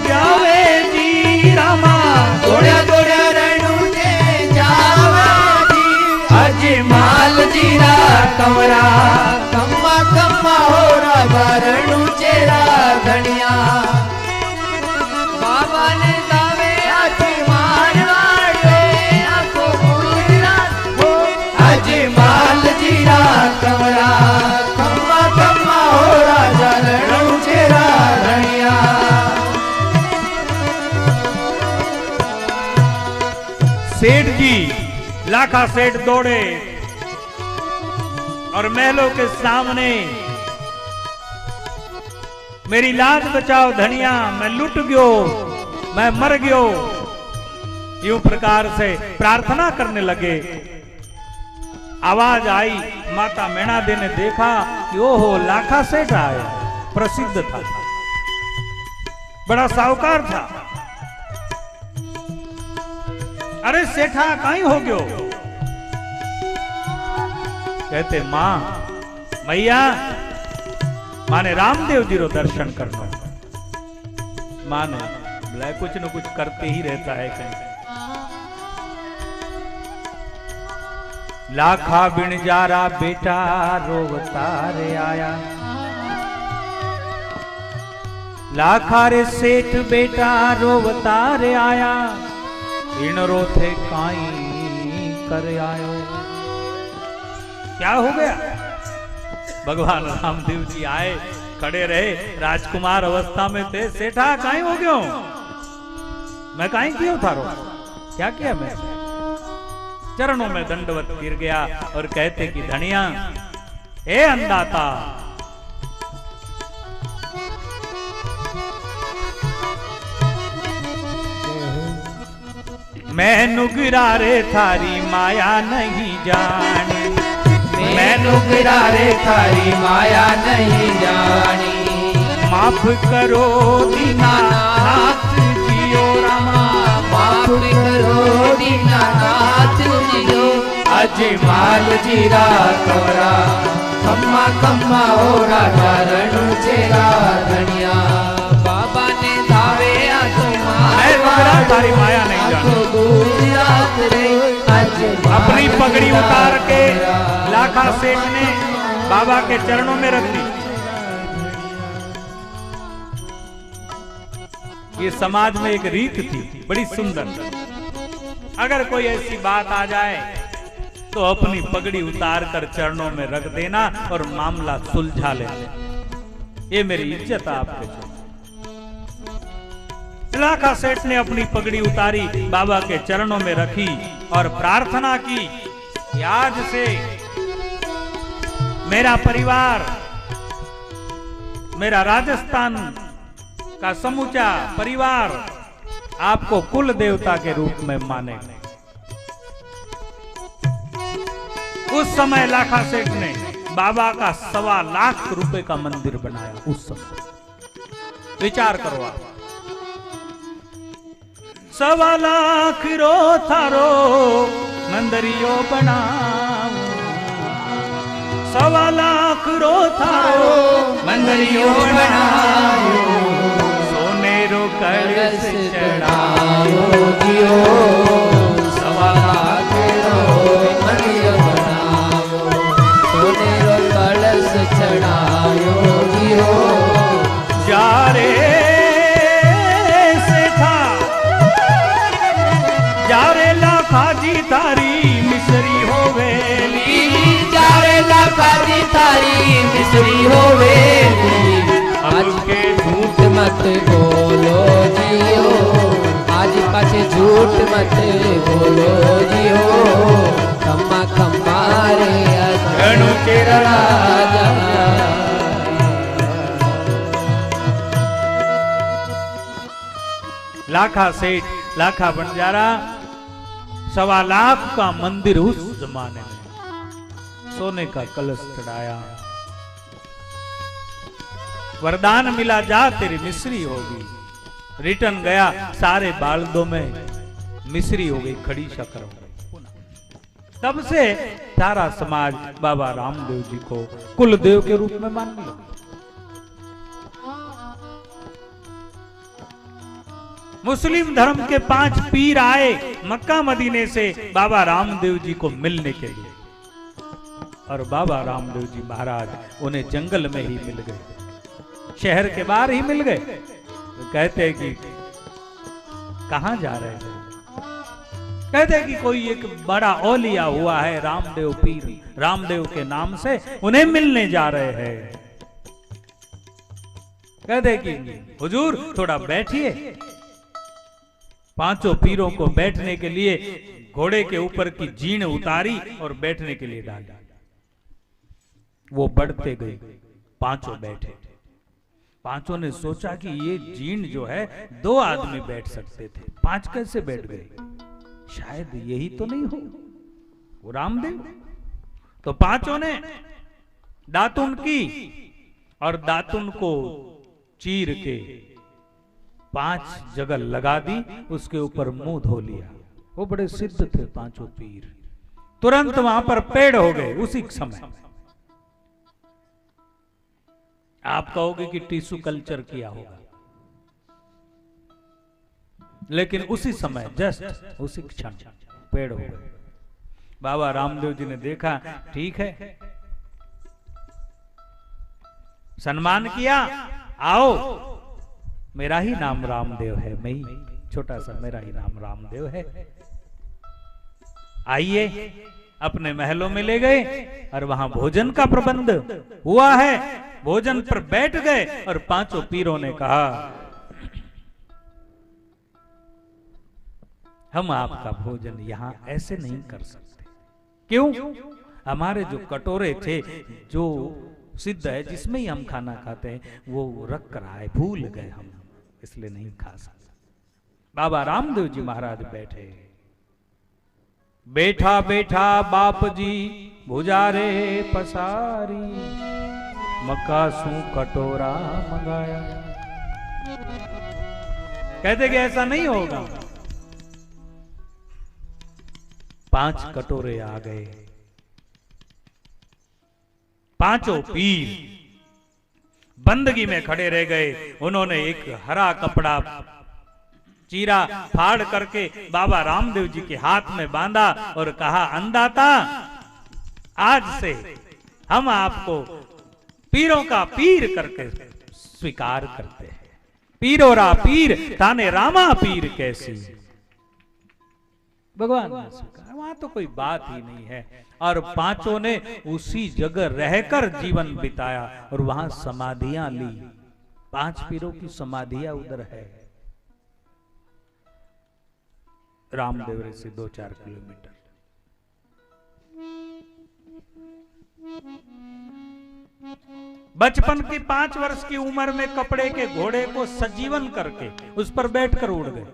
जावे जी रामा, दौड़िया दौड़िया रणु के जावे जी, अजमाल जीरा कंवरा, कम्मा कम्मा हो राजा रणु चेरा धनिया, बाबा ने दावे अजमाल वाले आपको गुजरात हो, अजमाल जीरा कंवरा, कम्मा कम्मा हो राजा रणु चेरा धनिया। सेठ जी लाखा सेठ दौड़े और महलों के सामने, मेरी लाज बचाओ धनिया, मैं लुट गयो, मैं मर गयो, यूं प्रकार से प्रार्थना करने लगे। आवाज आई, माता मैना दे ने देखा कि ओहो लाखा सेठ आया, प्रसिद्ध था, बड़ा साहूकार था। अरे सेठा कहीं हो गयो? कहते मां मैया माने रामदेव जी रो दर्शन करना। मां ने बोला कुछ न कुछ करते ही रहता है कहीं। लाखा बिन जारा बेटा रोवता रे आया, लाखा रे सेठ बेटा रोवता रे आया, इन रोथे काई कर आयो। क्या हो गया? भगवान रामदेव जी आए, खड़े रहे, राजकुमार अवस्था में थे। सेठा काई हो गयो? मैं काई क्यों थारो? क्या किया मैं? चरणों में दंडवत गिर गया और कहते कि धनिया हे अंदाता, मैं नुगरा रे थारी माया नहीं जानी, मैं नुगरा रे थारी माया नहीं जानी, माफ करो दीनानाथ जियो रामा, माफ करो दीनानाथ जियो, अजमाल जीरा कंवरा, कम्मा कम्मा हो राजा रणु चेरा धनिया, बाबा ने धावे मैं नुगरा थारी माया नहीं जानी। अपनी पगड़ी उतार के लाखा सेठ ने बाबा के चरणों में रख दी। ये समाज में एक रीत थी बड़ी सुंदर, अगर कोई ऐसी बात आ जाए तो अपनी पगड़ी उतार कर चरणों में रख देना और मामला सुलझा लेना। ये मेरी इज्जत आपके चरणों। लाखा सेठ ने अपनी पगड़ी उतारी, बाबा के चरणों में रखी और प्रार्थना की कि आज से मेरा परिवार, मेरा राजस्थान का समूचा परिवार आपको कुल देवता के रूप में मानेगा। उस समय लाखा सेठ ने बाबा का 1.25 लाख रुपए का मंदिर बनाया। उस समय विचार करो आप, 1.25 लाख रो थारो मंदिरियो बनाओ, 1.25 लाख रो थारो मंदिरियो बनाओ, सोने रो कलश चढ़ायो जियो, सवा लाख रो मंदिर बनायो, सोने रो कलश चढ़ायो जियो। जारे से था जारे लाखाजी तारी मिसरी होवेली, जारे लाखाजी तारी मिसरी होवेली। आज के झूठ मत बोलो जियो, आज पाछे झूठ मत बोलो जियो, खम्मा खम्मा रे घणो चेरड़ा लाखा सेठ, लाखा बंजारा, 1.25 लाख का मंदिर उस जमाने में, सोने का कलश चढ़ाया, वरदान मिला जा तेरी मिस्री होगी। रिटर्न गया, सारे बालदों में मिस्री हो गई, खड़ी शक्कर हो गई। तब से सारा समाज बाबा रामदेव जी को कुलदेव के रूप में मान लिया। मुस्लिम धर्म के 5 पीर आए मक्का मदीने से बाबा रामदेव जी को मिलने के लिए, और बाबा रामदेव जी महाराज उन्हें जंगल में ही मिल गए, शहर के बाहर ही मिल गए। तो कहते हैं कि कहां जा रहे हैं? कहते हैं कि कोई एक बड़ा औलिया हुआ है रामदेव पीर, रामदेव के नाम से, उन्हें मिलने जा रहे हैं। कहते हैं कि हुजूर थोड़ा बैठिए। 5 पीरों को बैठने के लिए घोड़े के ऊपर की जीण उतारी और बैठने के लिए डाली। वो बढ़ते गए, 5 बैठे। 5 ने सोचा कि ये जीण जो है 2 आदमी बैठ सकते थे, 5 कैसे बैठ गए? शायद यही तो नहीं हो वो रामदेव। तो 5 ने दातुन की और दातुन को चीर के 5 जगह लगा दी, उसके ऊपर मुंह धो लिया। वो बड़े सिद्ध थे 5 पीर। तुरंत वहां पर पेड़ हो गए उसी समय। आप कहोगे कि टिश्यू कल्चर किया होगा, लेकिन उसी समय जस्ट उसी क्षण पेड़ हो गए। बाबा रामदेव जी ने देखा, ठीक है, सम्मान किया, आओ, मेरा ही नाम रामदेव है, मैं ही छोटा सा, मेरा ही नाम रामदेव है, आइए। अपने महलों में ले गए और वहां भोजन का प्रबंध हुआ है। भोजन पर बैठ गए और 5 पीरों ने कहा, हम आपका भोजन यहां ऐसे नहीं कर सकते। क्यों? हमारे जो कटोरे थे, जो सिद्ध है जिसमें ही हम खाना खाते हैं, वो रख रहा है, भूल गए हम, इसलिए नहीं खा सकते। बाबा रामदेव जी महाराज बैठे। बैठा बैठा बाप जी भुजारे पसारी, मकासू कटोरा मंगाया। कहते कि ऐसा नहीं होगा। 5 कटोरे आ गए। 5 पीर बंदगी में खड़े रह गए। उन्होंने एक हरा कपड़ा चीरा, फाड़ करके बाबा रामदेव जी के हाथ में बांधा और कहा, अंदाता, आज से हम आपको पीरों का पीर करके स्वीकार करते हैं। पीरोरा पीर ताने रामा पीर कैसी। भगवान ने स्वीकार, वहां तो कोई बात ही नहीं है। और 5 ने उसी जगह रहकर जीवन बिताया और वहां समाधियां ली। 5 पीरों की समाधियां उधर है, रामदेवरे से 2-4 किलोमीटर। बचपन की 5 वर्ष की उम्र में कपड़े के घोड़े को सजीवन करके उस पर बैठकर उड़ गए।